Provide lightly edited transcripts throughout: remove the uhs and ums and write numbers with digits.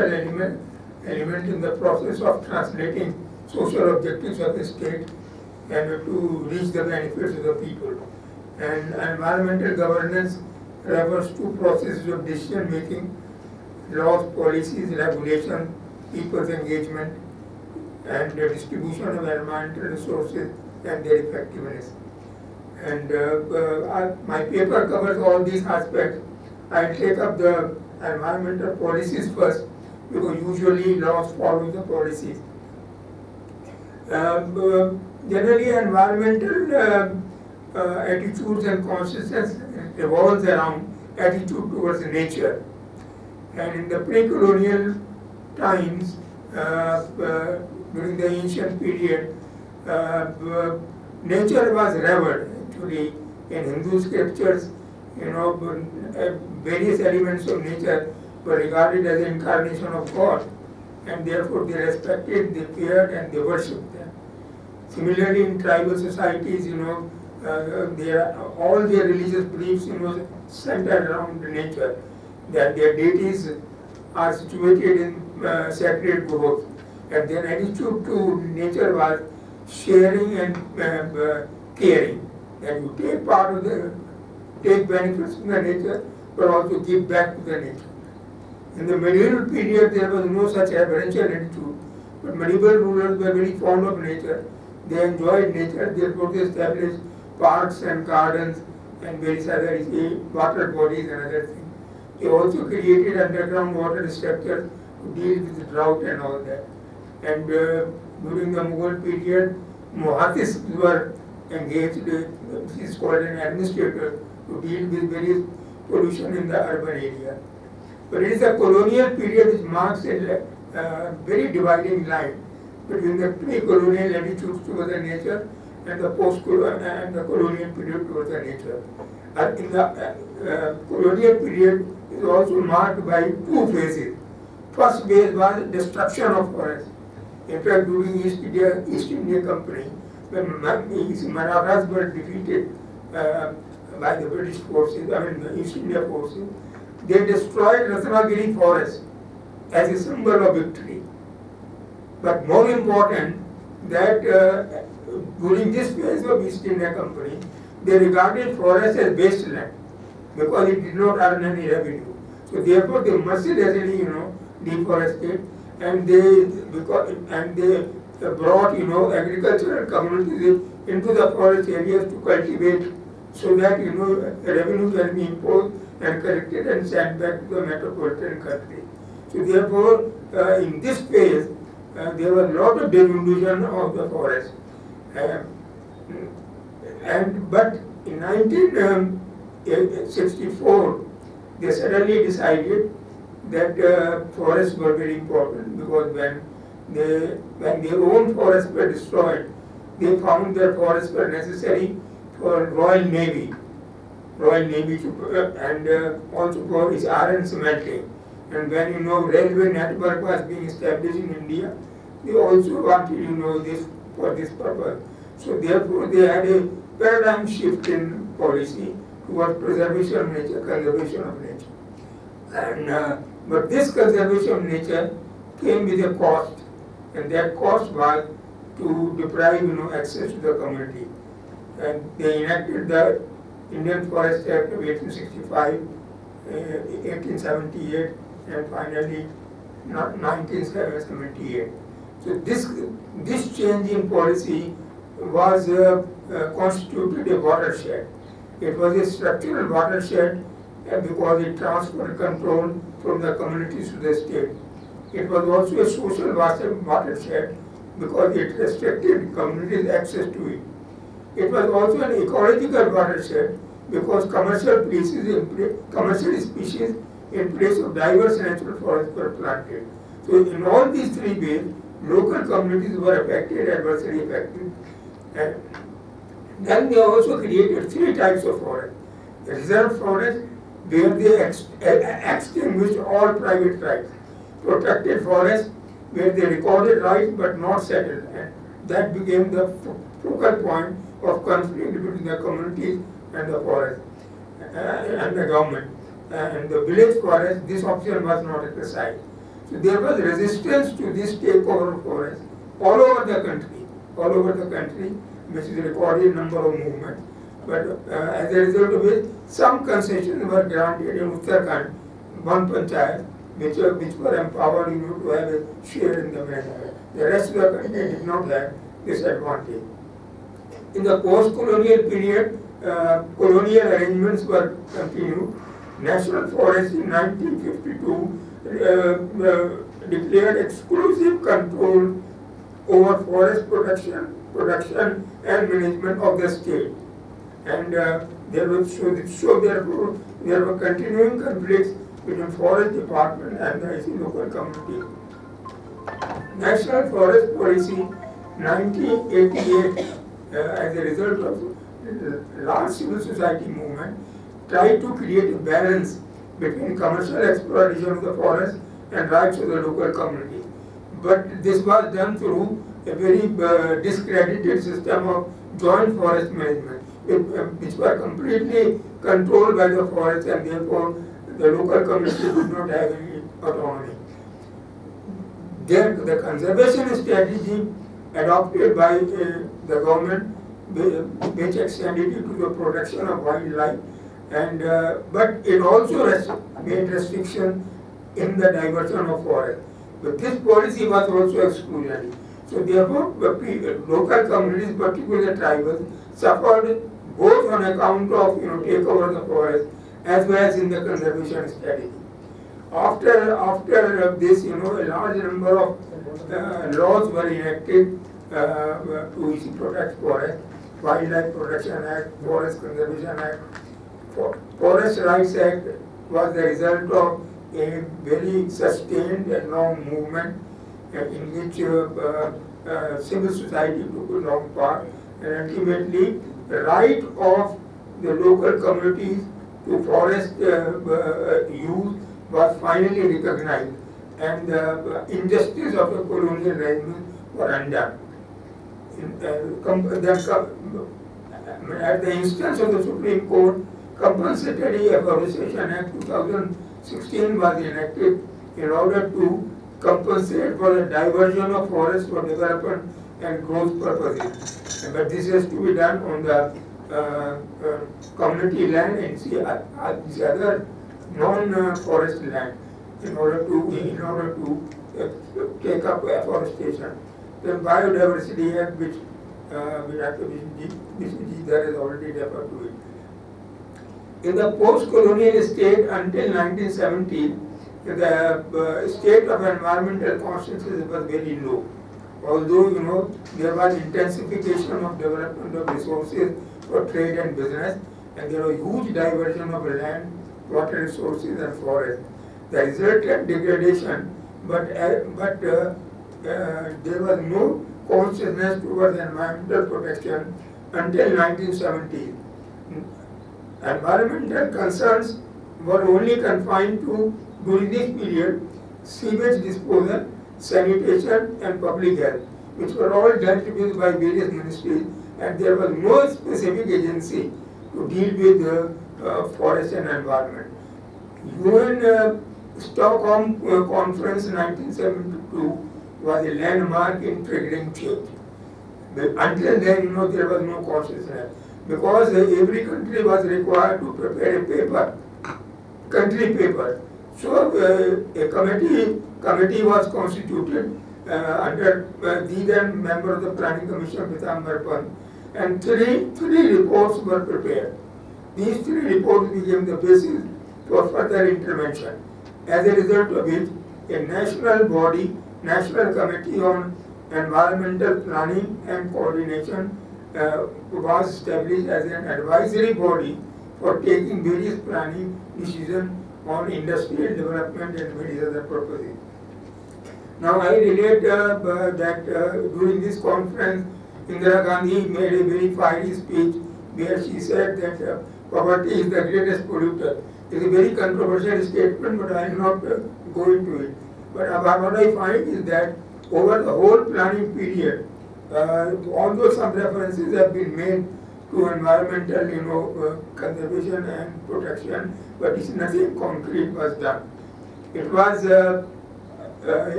element in the process of translating social objectives of the state and to reach the benefits of the people. And environmental governance refers to processes of decision making, laws, policies, regulation, people's engagement, and the distribution of environmental resources and their effectiveness. And my paper covers all these aspects. I'll take up the environmental policies first, because usually laws follow the policies. Generally, environmental attitudes and consciousness revolves around attitude towards nature. And in the pre-colonial times, during the ancient period, nature was revered. Actually, in Hindu scriptures, various elements of nature were regarded as an incarnation of God, and therefore they respected, they feared, and they worshipped them. Similarly, in tribal societies, all their religious beliefs, centered around nature, that their deities are situated in sacred groves, and their attitude to nature was sharing and caring. That you take benefits from the nature, but also give back to the nature. In the medieval period, there was no such reverential attitude, but medieval rulers were very fond of nature. They enjoyed nature, therefore they established parks and gardens and various other water bodies and other things. They also created underground water structures to deal with drought and all that. And during the Mughal period, Muhaddis were engaged, this is called an administrator, to deal with various pollution in the urban area. But it is a colonial period which marks a very dividing line between the pre-colonial attitudes towards the nature and the post-colonial and the colonial period towards the nature. In the colonial period is also marked by two phases. First phase was destruction of forests. In fact, during East India Company, when Marathas were defeated by the British forces, the East India forces, they destroyed Ratnagiri forest as a symbol of victory. But more important, that during this phase of East India Company, they regarded forest as wasteland because it did not earn any revenue. So therefore, they mercilessly, deforested, and they brought, agricultural communities into the forest areas to cultivate, so that revenue can be imposed and collected and sent back to the metropolitan country. So therefore, in this phase, there was a lot of diminution of the forest. But in 1964, they suddenly decided that forests were very important, because when their own forests were destroyed, they found that forests were necessary for Royal Navy and also for its iron smelting. And when railway network was being established in India, they also wanted this for this purpose. So therefore, they had a paradigm shift in policy towards preservation of nature, conservation of nature. And but this conservation of nature came with a cost, and that cost was to deprive access to the community. And they enacted the Indian Forest Act of 1865, 1878, and finally 1978. So this change in policy was constituted a watershed. It was a structural watershed because it transferred control from the communities to the state. It was also a social watershed because it restricted communities' access to it. It was also an ecological watershed because commercial species in place of diverse natural forests were planted. So in all these three ways, local communities were affected, adversely affected. And then they also created three types of forest. Reserve forest, where they extinguished all private rights. Protected forest, where they recorded rights but not settled. And that became the focal point of conflict between the communities and the forest and the government. And the village forest, this option was not exercised. So there was resistance to this takeover of forest all over the country, which is a recorded number of movements. But as a result of which, some concessions were granted in Uttarakhand, one panchayat, which were empowered to have a share in the management. The rest of the country did not have this advantage. In the post-colonial period, colonial arrangements were continued. National Forest in 1952 declared exclusive control over forest production and management of the state. And there were continuing conflicts between forest department and the local community. National Forest Policy 1988, as a result of large civil society movement, tried to create a balance between commercial exploitation of the forest and rights of the local community. But this was done through a very discredited system of joint forest management, which were completely controlled by the forest, and therefore the local community did not have any autonomy. Then the conservation strategy adopted by the government, which extended it to the protection of wildlife, and but it also made restriction in the diversion of forest. But this policy was also exclusionary. So therefore, local communities, particularly tribals, suffered both on account of takeover of the forest as well as in the conservation strategy. After this, a large number of laws were enacted to protect forest. Wildlife Protection Act, Forest Conservation Act. Forest Rights Act was the result of a very sustained and long movement in which civil society took a long part, and ultimately the right of the local communities to forest use was finally recognized, and the injustice of the colonial arrangement were undone. At the instance of the Supreme Court, Compensatory Afforestation Act 2016 was enacted in order to compensate for the diversion of forests for development and growth purposes. But this has to be done on the community land and these other non-forest land in order to take up afforestation. The Biodiversity Act, which there is already referred to it. In the post-colonial state until 1970, the state of environmental consciousness was very low. Although there was intensification of development of resources for trade and business, and there was huge diversion of land, water resources, and forest. The resultant degradation, but there was no consciousness towards environmental protection until 1970. Environmental concerns were only confined to, during this period, sewage disposal, sanitation, and public health, which were all dealt with by various ministries, and there was no specific agency to deal with forest and environment. UN Stockholm Conference 1972 was a landmark in triggering change. But until then, there was no consciousness, because every country was required to prepare a paper, country paper. So a committee was constituted under the then member of the Planning Commission, Pitambar Pant, and three reports were prepared. These three reports became the basis for further intervention. As a result of which, a national body, National Committee on Environmental Planning and Coordination, was established as an advisory body for taking various planning decisions on industrial development and various other purposes. Now I relate that during this conference, Indira Gandhi made a very fiery speech where she said that poverty is the greatest polluter. It is a very controversial statement, but I will not go into it. But what I find is that over the whole planning period, although some references have been made to environmental, conservation and protection, but nothing concrete was done. It was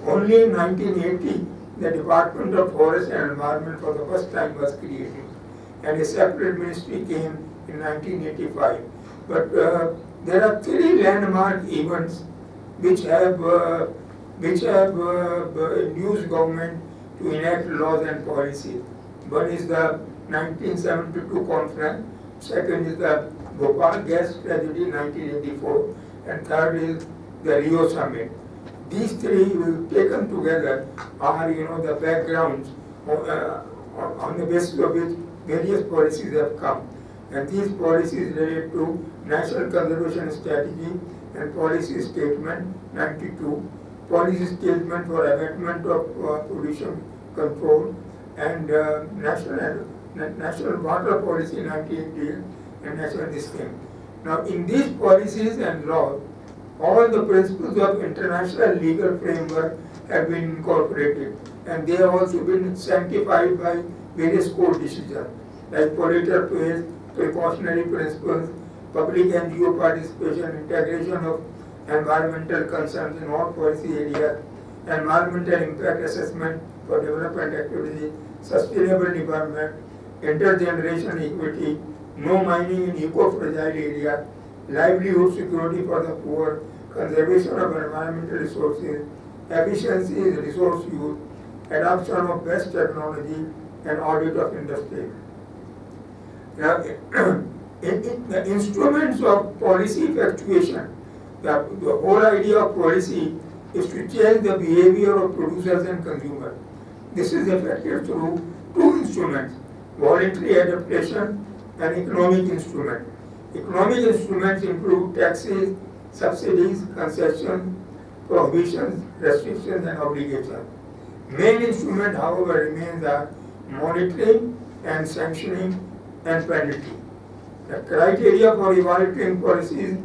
only in 1980 the Department of Forest and Environment for the first time was created, and a separate ministry came in 1985. But there are three landmark events which have induced government to enact laws and policies. One is the 1972 conference, second is the Bhopal gas tragedy 1984, and third is the Rio summit. These three taken together are, the backgrounds on the basis of which various policies have come. And these policies relate to National Conservation Strategy and Policy Statement 92, Policy Statement for Abatement of Pollution Control, and National Water Policy 1988, and National this thing. Now, in these policies and laws, all the principles of international legal framework have been incorporated, and they have also been sanctified by various court decisions, like polluter pays, precautionary principles, public NGO participation, integration of environmental concerns in all policy areas, environmental impact assessment for development activity, sustainable development, intergeneration equity, no mining in eco-fragile areas, livelihood security for the poor, conservation of environmental resources, efficiency in resource use, adoption of best technology, and audit of industry. Now, the instruments of policy effectuation, the whole idea of policy is to change the behavior of producers and consumers. This is effected through two instruments, voluntary adaptation and economic instrument. Economic instruments include taxes, subsidies, concessions, prohibitions, restrictions, and obligations. Main instrument, however, remains are monitoring and sanctioning and penalty. The criteria for evaluating policies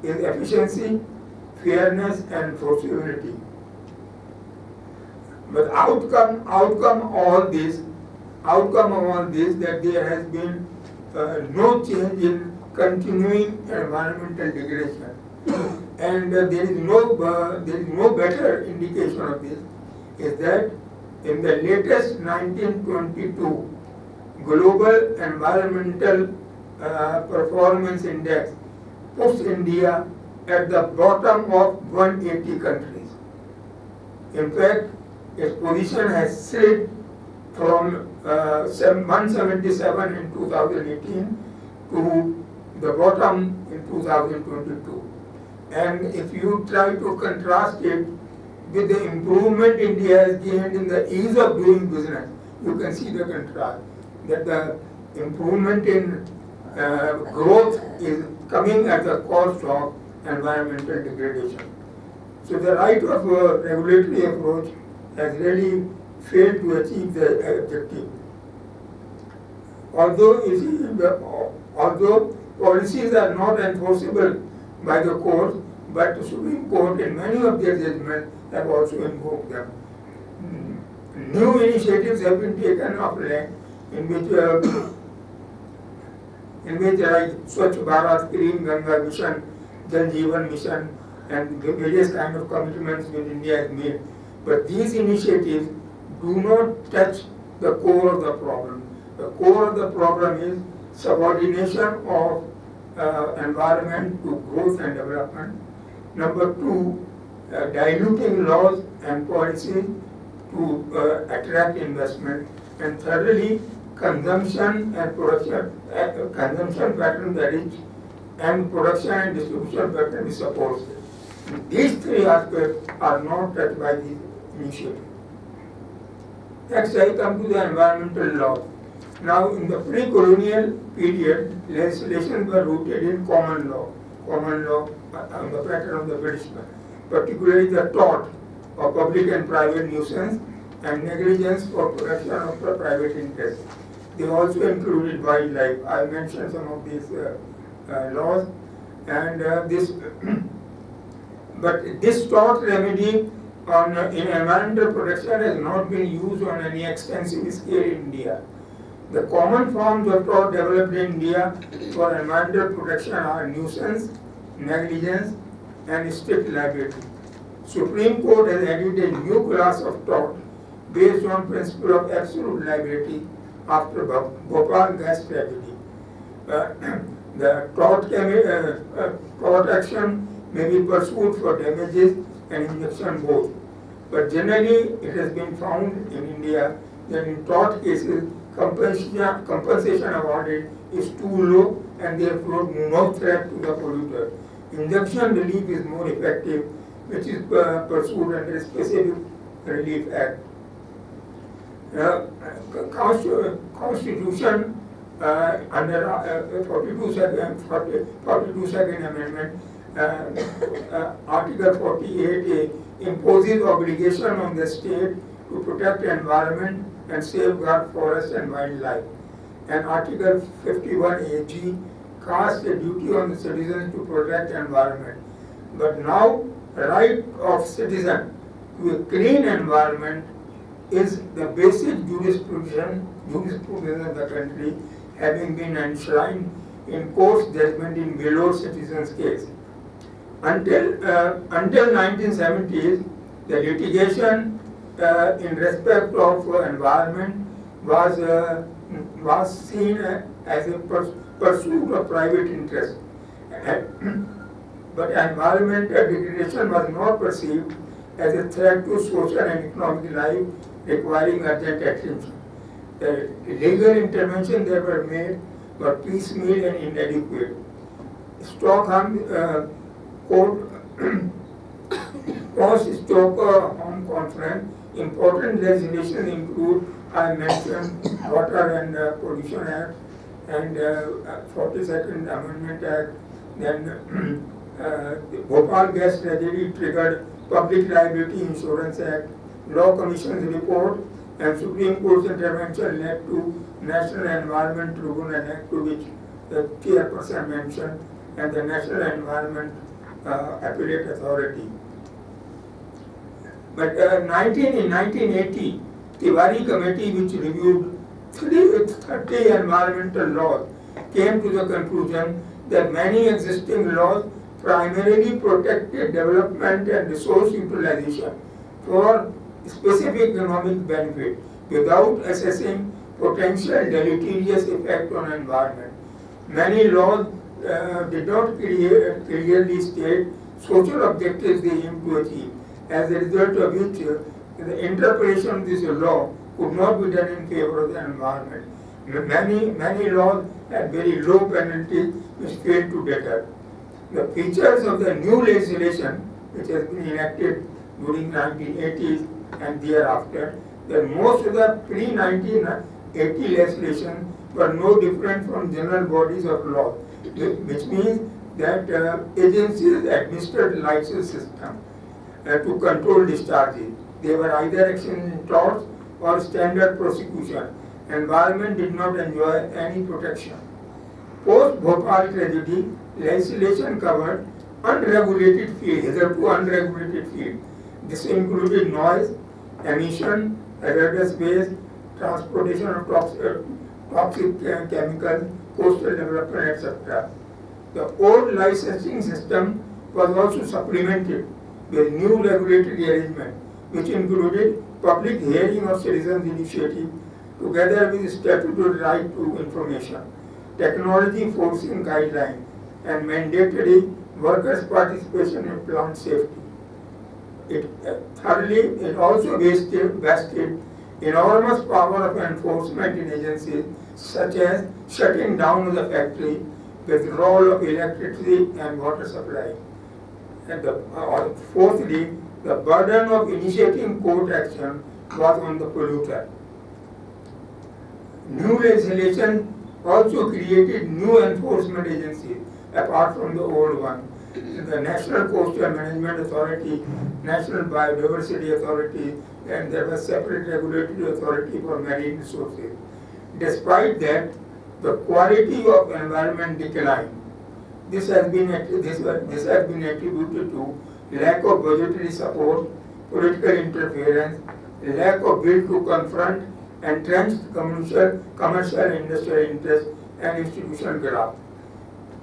is efficiency, fairness, and enforceability. But outcome of all this that there has been no change in continuing environmental degradation, and there is no better indication of this is that in the latest 1922 Global Environmental Performance Index puts India at the bottom of 180 countries. In fact, its position has slid from 177 in 2018 to the bottom in 2022. And if you try to contrast it with the improvement India has gained in the ease of doing business, you can see the contrast, that the improvement in growth is coming at the cost of environmental degradation. So the right of regulatory approach has really failed to achieve the objective. Although policies are not enforceable by the court, but the Supreme Court in many of their judgments have also invoked them. New initiatives have been taken of late in which like Swachh Bharat, Clean Ganga Mission, Jal Jeevan Mission, and various kind of commitments which India has made. But these initiatives do not touch the core of the problem. The core of the problem is subordination of environment to growth and development. Number two, diluting laws and policies to attract investment. And thirdly, consumption and production, consumption pattern that is, and production and distribution pattern is supposed. These three aspects are not touched by these initiatives. Next, I come to the environmental law. Now, in the pre-colonial period, legislations were rooted in common law on the pattern of the British, particularly the tort of public and private nuisance and negligence for protection of the private interest. They also included wildlife. I mentioned some of these laws, and but this tort remedy in environmental protection has not been used on any extensive scale in India. The common forms of tort developed in India for environmental protection are nuisance, negligence, and strict liability. Supreme Court has added a new class of tort based on principle of absolute liability after Bhopal gas tragedy. Uh, the tort action may be pursued for damages and injunction both. But generally, it has been found in India that in tort cases, compensation awarded is too low and therefore no threat to the polluter. Injunction relief is more effective, which is pursued under a specific relief act. Constitution under 42 second amendment, Article 48A imposes obligation on the state to protect the environment and safeguard forests and wildlife. And Article 51AG casts a duty on the citizens to protect the environment. But now, right of citizen to a clean environment is the basic jurisprudence of the country, having been enshrined in court's judgment in below citizens' case. Until 1970s, the litigation in respect of environment was seen as a pursuit of private interest. But environmental degradation was not perceived as a threat to social and economic life requiring urgent attention. The legal interventions that were made were piecemeal and inadequate. Stockholm Court Post-Stockholm Conference, important legislation include, I mentioned, Water and Pollution Act and 42nd Amendment Act, then the Bhopal gas tragedy triggered Public Liability Insurance Act, Law Commission's report, and Supreme Court's intervention led to National Environment Tribunal Act, to which the chairperson mentioned, and the National Environment Appellate Authority. But in 1980, Tiwari Committee, which reviewed 30 environmental laws, came to the conclusion that many existing laws primarily protected development and resource utilization for specific economic benefit without assessing potential deleterious effect on environment. Many laws did not clearly state social objectives they aim to achieve, as a result of which the interpretation of this law could not be done in favor of the environment. Many laws had very low penalties which failed to deter. The features of the new legislation, which has been enacted during 1980s and thereafter, that most of the pre-1980 legislation were no different from general bodies of law, which means that agencies administered license system to control discharges. They were either action in torts or standard prosecution. Environment did not enjoy any protection. Post-Bhopal tragedy, legislation covered unregulated field, hitherto unregulated field. This included noise, emission, hazardous waste, transportation of toxic chemicals, coastal development, etc. The old licensing system was also supplemented with new regulatory arrangement, which included public hearing of citizens' initiative together with statutory right to information, technology forcing guidelines, and mandatory workers' participation in plant safety. Thirdly, it also vested enormous power of enforcement in agencies such as shutting down the factory, withdrawal of electricity and water supply. And fourthly, the burden of initiating court action was on the polluter. New legislation also created new enforcement agencies apart from the old one. The National Coastal Management Authority, National Biodiversity Authority, and there was separate regulatory authority for marine resources. Despite that, the quality of environment declined. This has been attributed to lack of budgetary support, political interference, lack of will to confront entrenched commercial and industrial interests, and institutional graft.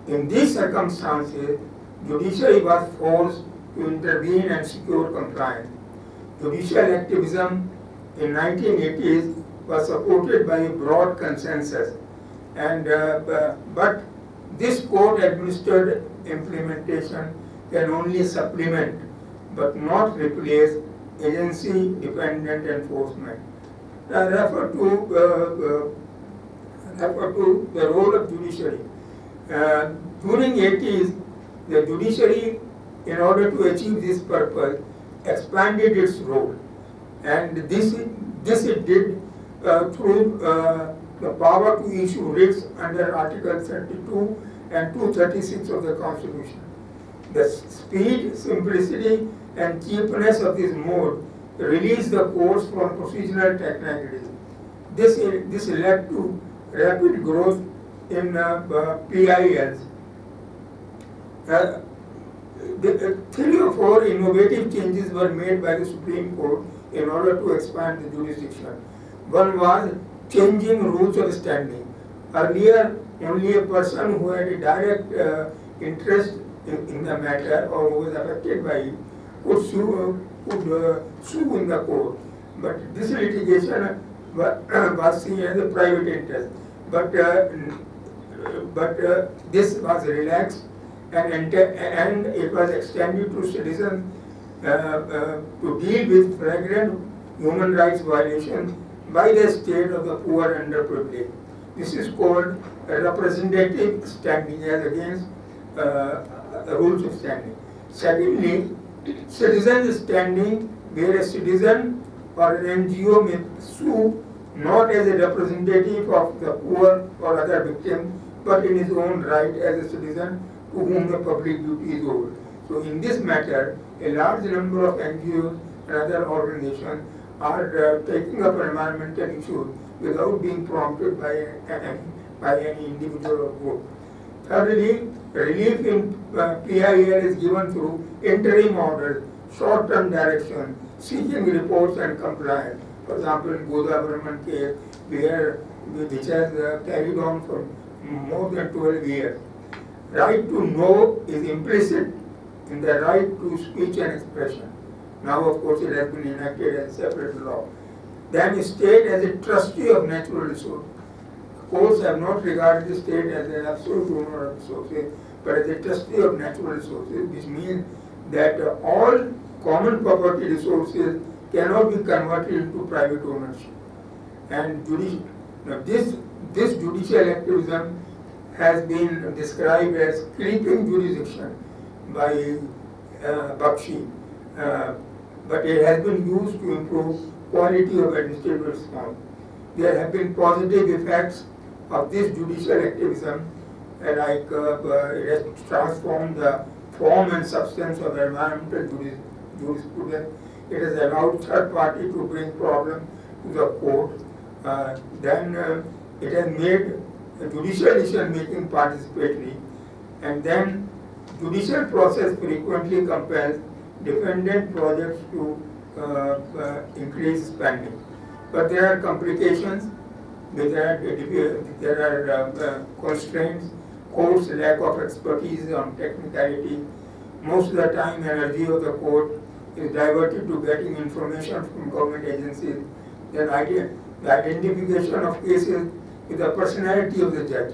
In these circumstances, judiciary was forced to intervene and secure compliance. Judicial activism in 1980s was supported by a broad consensus, and but this court-administered implementation can only supplement but not replace agency-dependent enforcement. I refer to the role of judiciary. During 80s, the judiciary, in order to achieve this purpose, expanded its role, and this it did through the power to issue writs under Article 32 and 236 of the Constitution. The speed, simplicity, and cheapness of this mode released the courts from procedural technicalities. This led to rapid growth in PILs. 3 or 4 innovative changes were made by the Supreme Court in order to expand the jurisdiction. One was changing rules of standing. Earlier, only a person who had a direct interest in the matter or who was affected by it could sue in the court. But this litigation was seen as a private interest. But this was relaxed, and it was extended to citizens to deal with flagrant human rights violations by the state of the poor and underprivileged. This is called representative standing as against rules of standing. Secondly, citizen standing, where a citizen or an NGO may sue not as a representative of the poor or other victims, but in his own right as a citizen to whom the public duty is owed. So in this matter, a large number of NGOs and other organizations are taking up environmental issues without being prompted by any individual or group. Thirdly, relief in PIL is given through interim orders, short-term direction, seeking reports and compliance. For example, in Goda Burman case, which has carried on for more than 12 years. Right to know is implicit in the right to speech and expression. Now, of course, it has been enacted as a separate law. Then, state as a trustee of natural resources. Courts have not regarded the state as an absolute owner of resources, but as a trustee of natural resources, which means that all common property resources cannot be converted into private ownership. And this judicial activism has been described as creeping jurisdiction by Bakshi, but it has been used to improve quality of administrative response. There have been positive effects of this judicial activism, like it has transformed the form and substance of environmental jurisprudence. It has allowed third party to bring problems to the court. Then it has made judicial decision-making participatory, and then judicial process frequently compels defendant projects to increase spending. But there are complications, there are constraints, court's lack of expertise on technicality. Most of the time, energy of the court is diverted to getting information from government agencies. Then the identification of cases with the personality of the judge.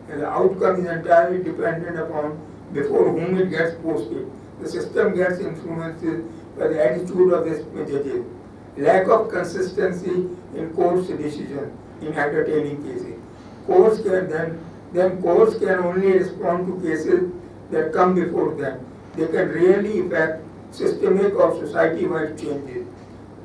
And the outcome is entirely dependent upon before whom it gets posted. The system gets influenced by the attitude of the judges. Lack of consistency in court's decision in entertaining cases. Courts can only respond to cases that come before them. They can rarely effect systemic or society-wide changes.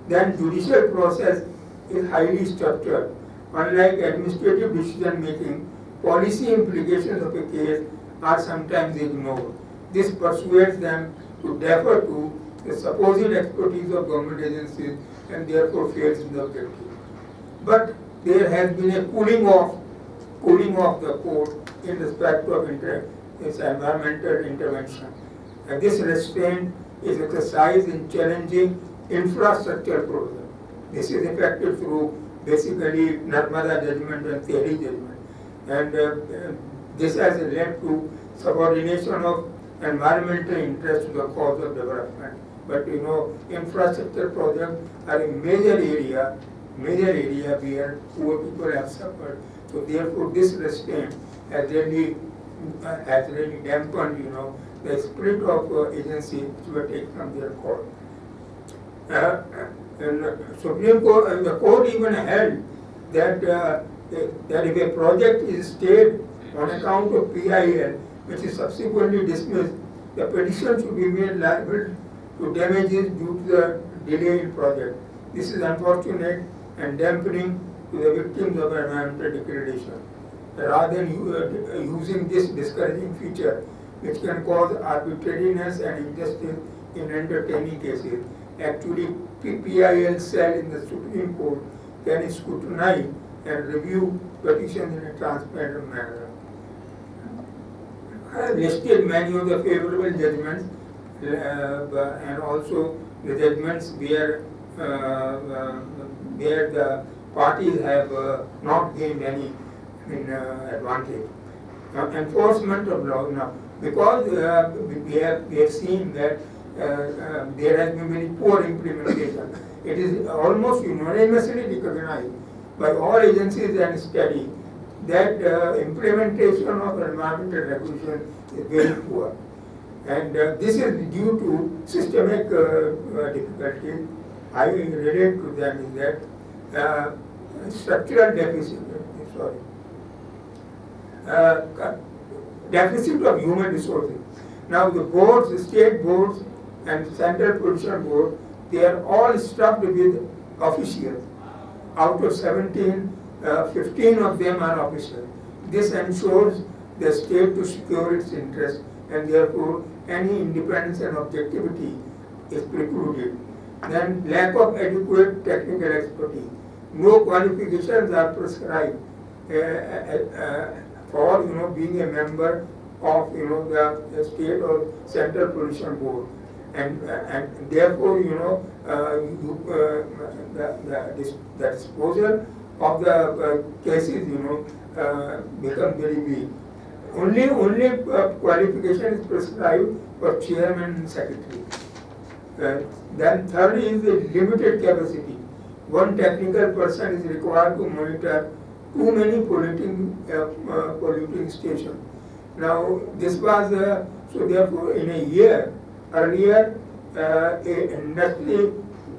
Then judicial process is highly structured. Unlike administrative decision-making, policy implications of a case are sometimes ignored. This persuades them to defer to the supposed expertise of government agencies and therefore fails in the objective. But there has been a cooling off the court in respect of its environmental intervention. And this restraint is exercised in challenging infrastructure provision. This is effected through basically Narmada judgment and theory judgment. And this has led to subordination of environmental interest to the cause of development. But infrastructure projects are a major area where poor people have suffered. So therefore, this restraint has really dampened, the spirit of agency which were taken from their court. And Supreme Court, the court even held that that if a project is stayed on account of PIL, which is subsequently dismissed, the petition should be made liable to damages due to the delay in project. This is unfortunate and dampening to the victims of environmental degradation. Rather than using this discouraging feature, which can cause arbitrariness and injustice in entertaining cases, actually PIL cell in the Supreme Court can scrutinize and review petitions in a transparent manner. I have listed many of the favorable judgments and also the judgments where the parties have not gained any advantage. Enforcement of law now, because we have seen that there has been very poor implementation. It is almost unanimously recognized by all agencies and study that implementation of environmental regulation is very poor. And this is due to systemic difficulties. I relate to them is that structural deficit, deficit of human resources. Now the boards, the state boards and central pollution board, they are all stuffed with officials. Out of 17, 15 of them are officials. This ensures the state to secure its interest, and therefore any independence and objectivity is precluded. Then lack of adequate technical expertise. No qualifications are prescribed for being a member of the state or central pollution board, and therefore the disposal of the cases become very weak. Only qualification is prescribed for chairman and secretary. Then third is the limited capacity. One technical person is required to monitor too many polluting stations. Now this was so therefore in a year earlier a industry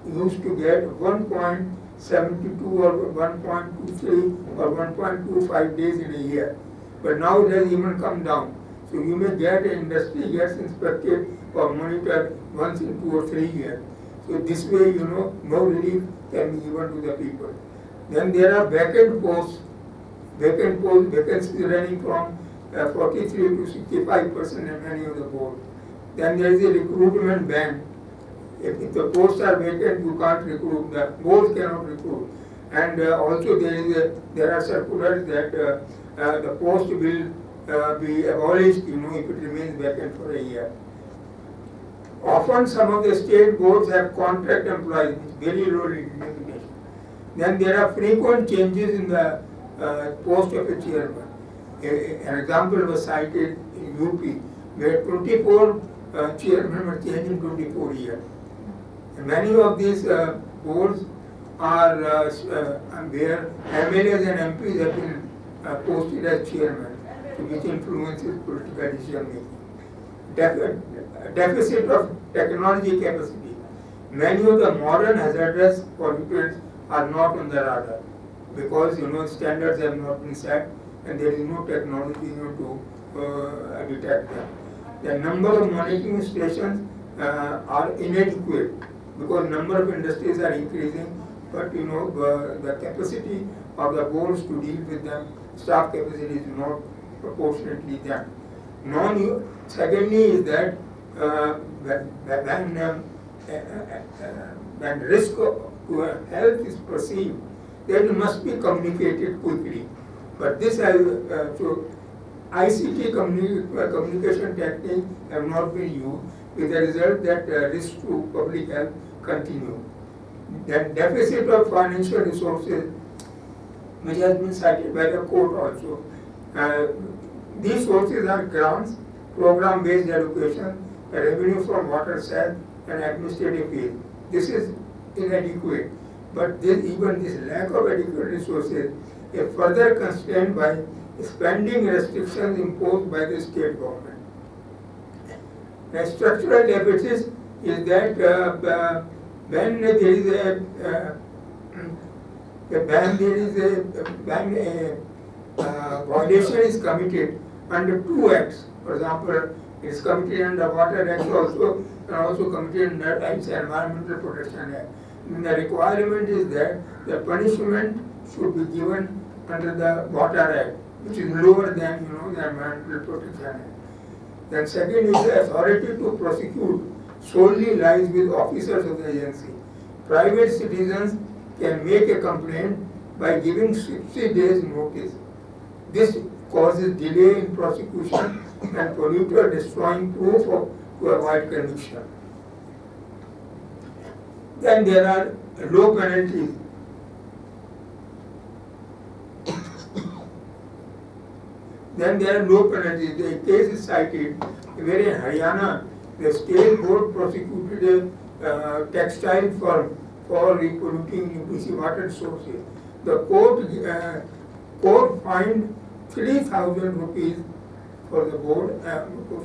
used to get 1.72 or 1.23 or 1.25 days in a year, but now it has even come down. So you may get an industry gets inspected or monitored once in 2 or 3 years. So this way no relief can be given to the people. Then there are vacancies running from 43 to 65% in many of the boards. Then there is a recruitment ban. If the posts are vacant, you can't recruit. The boards cannot recruit. And also there are circulars that the post will be abolished, if it remains vacant for a year. Often some of the state boards have contract employees, very low remuneration. Then there are frequent changes in the post of a chairman. An example was cited in UP, where 24 chairmen were changed in 24 years. And many of these boards are where MLAs and MPs have been posted as chairmen, which influences political decision making. Deficit of technology capacity. Many of the modern hazardous pollutants are not on the radar because standards have not been set and there is no technology to detect them. The number of monitoring stations are inadequate because number of industries are increasing, but the capacity of the boards to deal with them, staff capacity is not proportionately there. Secondly is that when risk to health is perceived, then it must be communicated quickly. But this has so ICT communication techniques have not been used, with the result that risk to public health continue. Then deficit of financial resources, which has been cited by the court also. These sources are grants, program-based allocation, revenue from water sales, and administrative fees. This is inadequate, but even this lack of adequate resources is further constrained by spending restrictions imposed by the state government. The structural deficit is that when there is a violation is committed under two acts. For example, it is committed under Water Act also, and also committed under Environmental Protection Act. And the requirement is that the punishment should be given under the Water Act, which is lower than the Environmental Protection Act. Then second is the authority to prosecute solely lies with officers of the agency. Private citizens can make a complaint by giving 60 days notice. This causes delay in prosecution and polluter destroying proof to avoid conviction. Then there are low penalties. The case is cited where in Haryana, the state board prosecuted a textile firm for repolluting UPC water sources. The court fined 3,000 rupees for the board,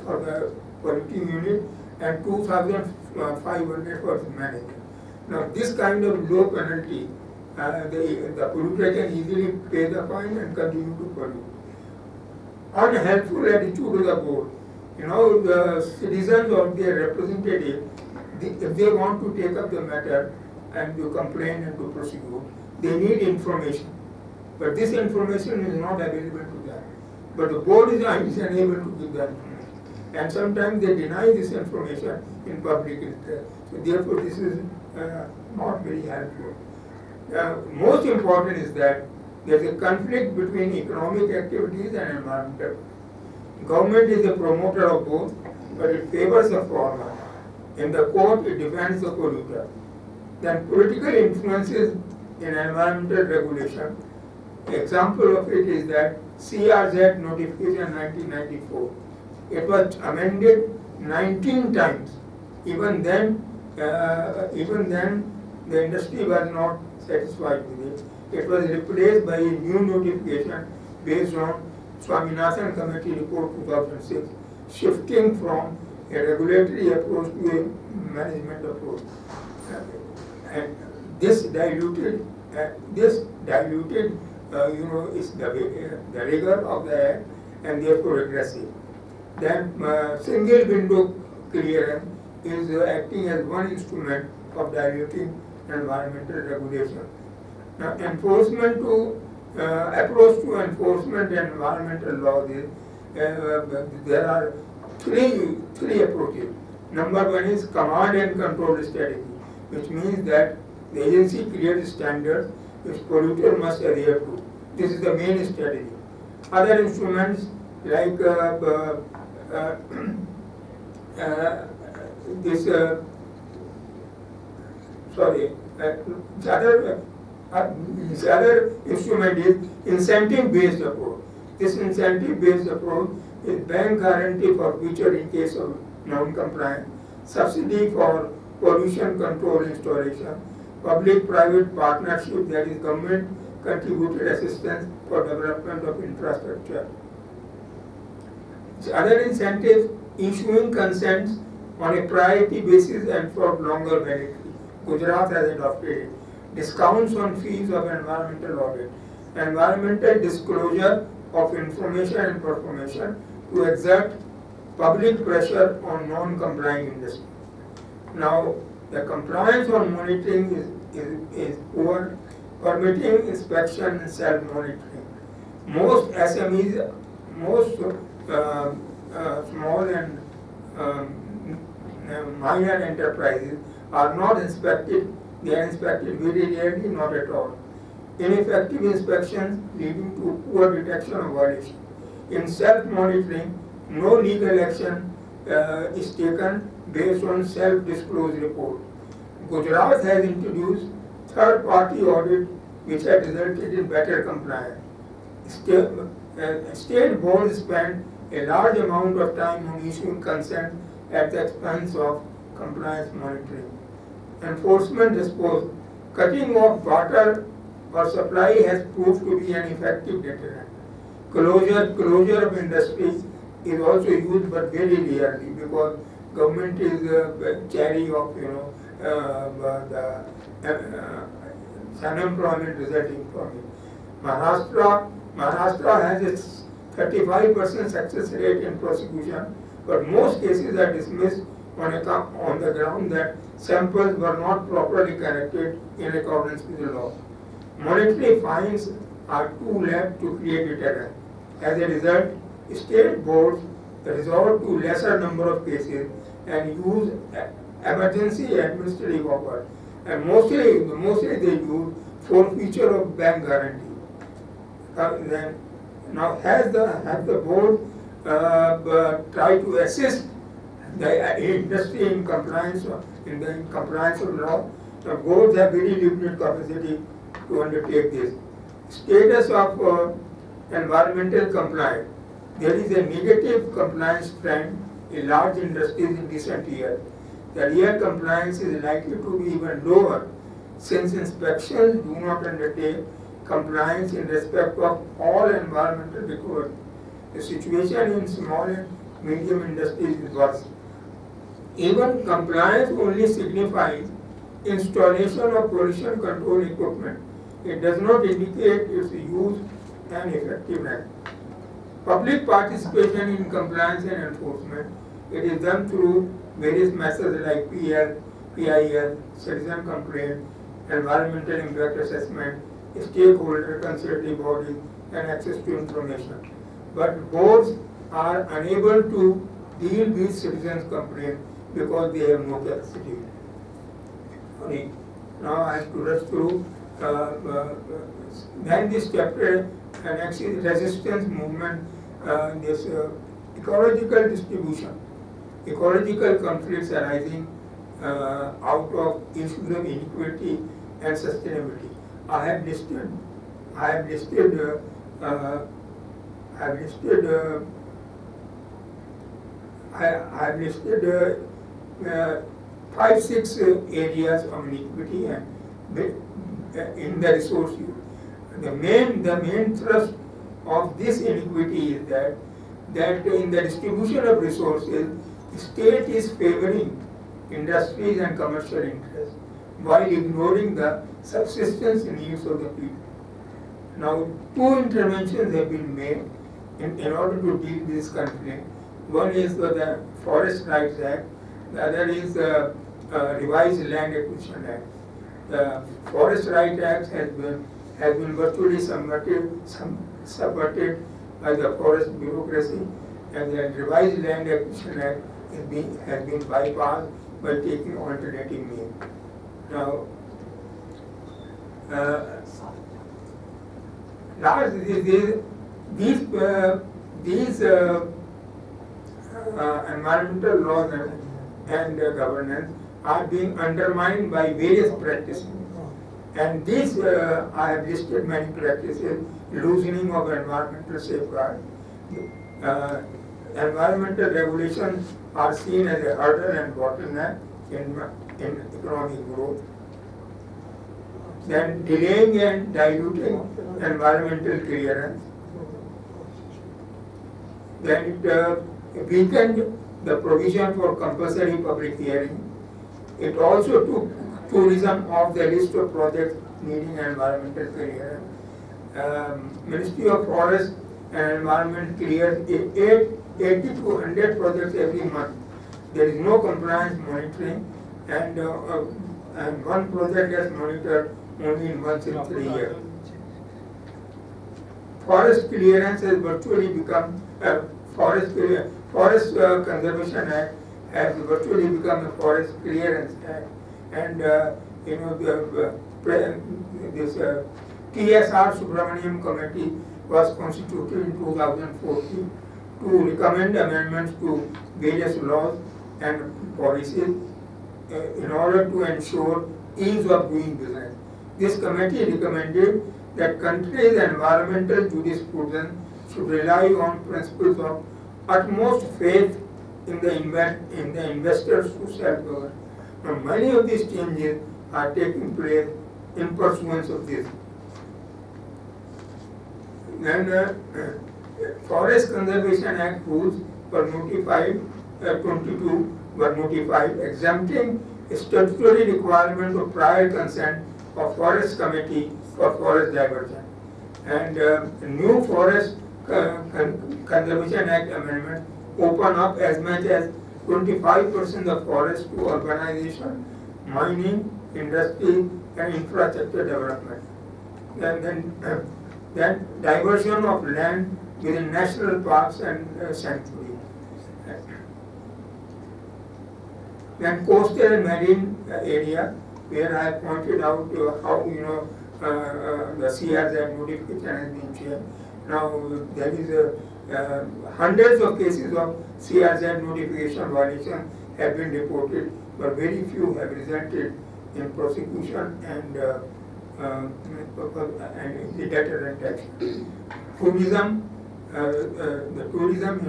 for the polluting unit, and 2,500 for the management. Now, this kind of low penalty, the polluter can easily pay the fine and continue to pollute. Unhelpful attitude to the board. The citizens or their representative, if they want to take up the matter and to complain and to prosecute, they need information. But this information is not available to them. But the board is unable to give that information. And sometimes they deny this information in public interest. So therefore this is not very helpful. Most important is that there is a conflict between economic activities and environmental. Government is a promoter of both, but it favors the former. In the court, it defends the polluter. Then political influences in environmental regulation. Example of it is that CRZ notification 1994. It was amended 19 times. Even then, the industry was not satisfied with it. It was replaced by a new notification based on Swaminathan Committee Report 2006, shifting from a regulatory approach to a management approach. And this diluted is the rigor of the act and therefore regressive. Then single window clearance is acting as one instrument of diluting environmental regulation. Now, approach to enforcement and environmental laws is, there are three approaches. Number one is command and control strategy, which means that the agency creates standards which polluter must adhere to. This is the main strategy. Other instruments like this other instrument is incentive-based approach. This incentive-based approach is bank guarantee for future in case of non-compliance, subsidy for pollution control installation, public-private partnership, that is government contributed assistance for development of infrastructure. Other incentives, issuing consents on a priority basis and for longer validity. Gujarat has adopted it. Discounts on fees of environmental audit, environmental disclosure of information and performation to exert public pressure on non-complying industry. Now, the compliance on monitoring is poor, permitting inspection and self-monitoring. Most SMEs, most small and minor enterprises are not inspected. They are inspected very rarely, not at all. Ineffective inspections leading to poor detection of violation. In self-monitoring, no legal action is taken based on self-disclosed report. Gujarat has introduced third-party audit which has resulted in better compliance. State boards spend a large amount of time on issuing consent at the expense of compliance monitoring. Enforcement response. Cutting off water or supply has proved to be an effective deterrent. Closure of industries is also used, but very rarely, because government is chary of the unemployment resulting from it. Maharashtra has its 35% success rate in prosecution, but most cases are dismissed on the ground that samples were not properly collected in accordance with the law. Monetary fines are too late to create deterrence. As a result, state boards resort to lesser number of cases and use emergency administrative powers. And mostly they use forfeiture of bank guarantee. Now has the board tried to assist the industry in compliance of law? The boards have very limited capacity to undertake this. Status of environmental compliance. There is a negative compliance trend in large industries in recent years. The real compliance is likely to be even lower, since inspections do not undertake compliance in respect of all environmental requirements. The situation in small and medium industries is worse. Even compliance only signifies installation of pollution control equipment. It does not indicate its use and effectiveness. Public participation in compliance and enforcement, it is done through various methods like PIL, citizen complaint, environmental impact assessment, stakeholder consultative bodies, and access to information. But boards are unable to deal with citizens' complaints because they have no capacity. Okay. Now I have to rush through. Then this chapter, next is resistance movement, this ecological distribution, ecological conflicts arising out of issues of inequality and sustainability. I have listed 5-6 areas of inequity and in the resource use. The main thrust of this inequity is that in the distribution of resources, the state is favoring industries and commercial interests while ignoring the subsistence needs of the people. Now, 2 interventions have been made in order to deal with this conflict. One is the Forest Rights Act, the other is the Revised Land Acquisition Act. The Forest Rights Act has been virtually subverted by the forest bureaucracy, and the Revised Land Acquisition Act has been bypassed by taking alternative means. Now, these environmental laws and governance are being undermined by various practices. And these, I have listed many practices: loosening of environmental safeguards. Environmental regulations are seen as a hurdle and bottleneck in economic growth. Then delaying and diluting environmental clearance. Then it weakened the provision for compulsory public hearing. It also took tourism off the list of projects needing environmental clearance. Ministry of Forest and Environment clears 80 to 100 projects every month. There is no compliance monitoring, and one project gets monitored only once in 3 years. Forest clearance has virtually become Forest Conservation Act has virtually become a Forest Clearance Act, and this TSR Subramaniam Committee was constituted in 2014 to recommend amendments to various laws and policies in order to ensure ease of doing business. This committee recommended that countries' environmental jurisprudence should rely on principles of utmost faith in the investors who self-govern. Now, many of these changes are taking place in pursuance of this. Then Forest Conservation Act rules were notified, 22 were notified, exempting a statutory requirement of prior consent of Forest Committee for forest diversion. And new Forest Conservation Act amendment open up as much as 25% of forest to urbanization, mining, industry, and infrastructure development. Then diversion of land within national parks and sanctuary. Then coastal and marine area, where I pointed out how the CSD notification has been changed. Now there is hundreds of cases of CSD notification violation have been reported, but very few have resulted in prosecution and the deterrent action. Tourism, the tourism,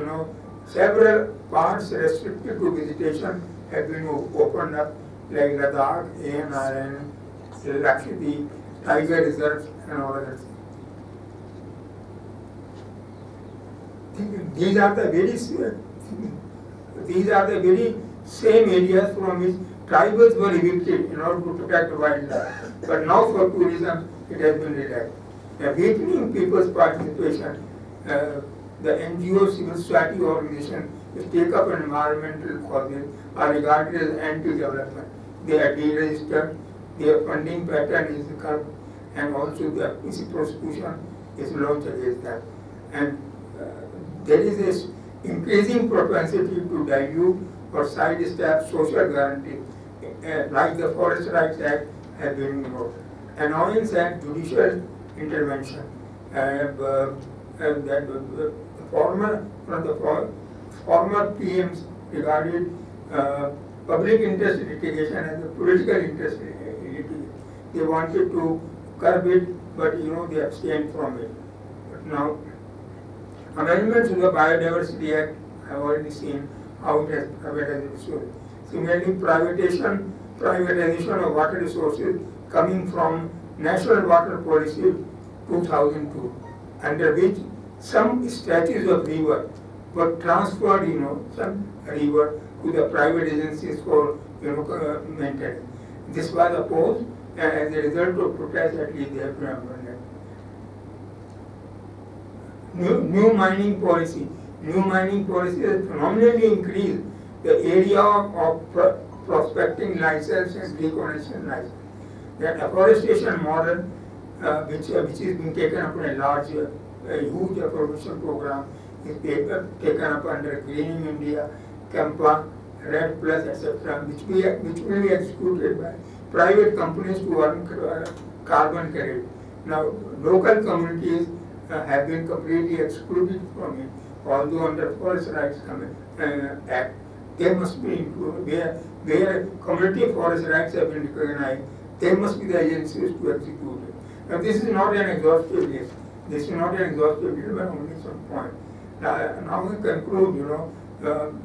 several parts restricted to visitation have been opened up, like Ladakh, ANRN, Lakshadweep, tiger reserves, and all other things. These are the very same areas from which tribals were evicted in order to protect the wildlife. But now for tourism, it has been relaxed. Weakening people's participation, the NGO civil society organization which take up environmental causes are regarded as anti-development. They are deregistered, their funding pattern is curbed, and also the prosecution is launched against them. And there is this increasing propensity to dilute or sidestep social guarantees, like the Forest Rights Act has been invoked. Annoyance and judicial intervention. Former PMs regarded public interest litigation as a political interest litigation. They wanted to curb it, but they abstained from it. But now, amendments to the Biodiversity Act, I have already seen how it has privatized resources. Similarly, privatization of water resources coming from National Water Policy 2002, under which some stretches of river were transferred, some river to the private agencies for maintenance. This was opposed, and as a result of protest, at least they have been abandoned. New mining policy. New mining policy has phenomenally increased the area of prospecting license and reconnaissance license. That afforestation model, which is being taken up in a large, huge afforestation program, is taken up under Greening India, Campa, Red Plus, etc., which will be executed by private companies to earn carbon credit. Now, local communities have been completely excluded from it, although under Forest Rights Act, they must be included. Where community forest rights have been recognized, there must be the agencies to execute it. Now, this is not an exhaustive list. This is not an exhaustive list, but only some point. Now we conclude,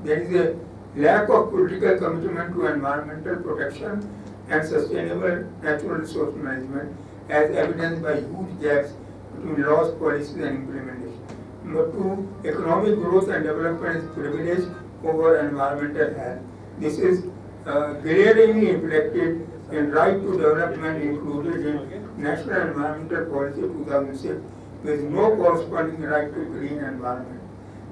there is a lack of political commitment to environmental protection and sustainable natural resource management, as evidenced by huge gaps between laws, policies, and implementation. Number two, economic growth and development is privileged over environmental health. This is glaringly reflected in right to development included in National Environmental Policy 2006, with no corresponding right to clean environment.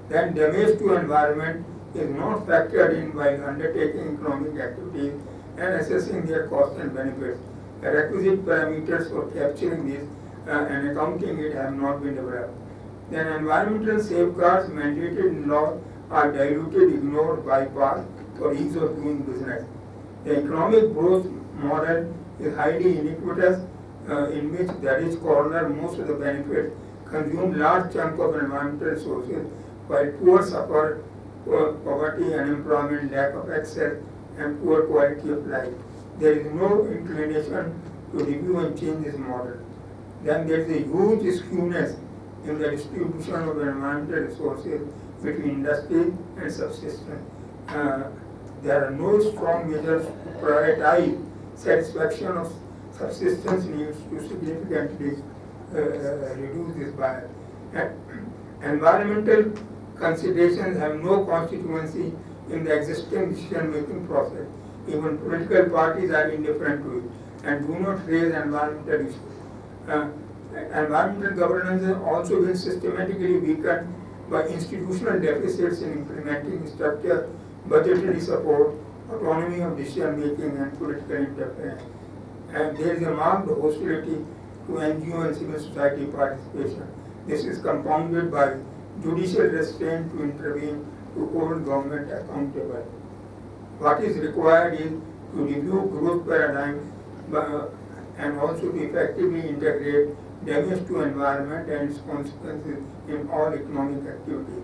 Then damage to environment is not factored in while undertaking economic activities and assessing their costs and benefits. The requisite parameters for capturing this and accounting it have not been developed. Then environmental safeguards mandated in law are diluted, ignored, bypassed for ease of doing business. The economic growth model is highly iniquitous, in which the rich corner most of the benefits, consume large chunk of environmental resources, while poor suffer poverty, unemployment, lack of access, and poor quality of life. There is no inclination to review and change this model. Then there is a huge skewness in the distribution of environmental resources between industry and subsistence. There are no strong measures to prioritize satisfaction of subsistence needs to significantly reduce this bias. Environmental considerations have no constituency in the existing decision-making process. Even political parties are indifferent to it and do not raise environmental issues. Environmental governance has also been systematically weakened by institutional deficits in implementing structure, budgetary support, autonomy of decision-making and political interference. And there is a marked hostility to NGO and civil society participation. This is compounded by judicial restraint to intervene to hold government accountable. What is required is to review growth paradigm and also to effectively integrate damage to environment and its consequences in all economic activities.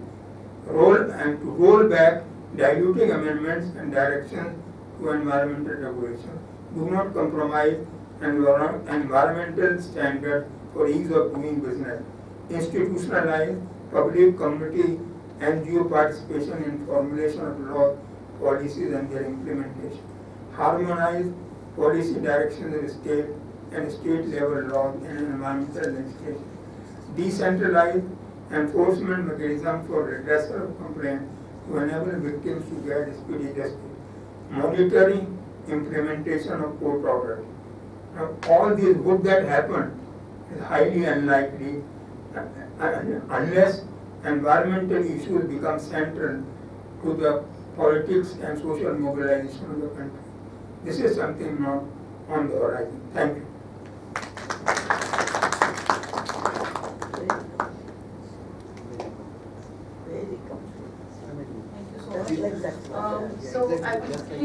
To roll back diluting amendments and directions to environmental regulation. Do not compromise environmental standards for ease of doing business. Institutionalize public, community, NGO participation in formulation of laws, policies and their implementation. Harmonize policy directions in state and state level laws and environmental legislation. Decentralize enforcement mechanism for redressal of complaints to enable victims to get speedy justice. Monitoring implementation of court orders. Now, all this, would that happen, is highly unlikely unless environmental issues become central to the politics and social mobilization of the country. This is something not on the horizon. Thank you. Thank you so much. So I will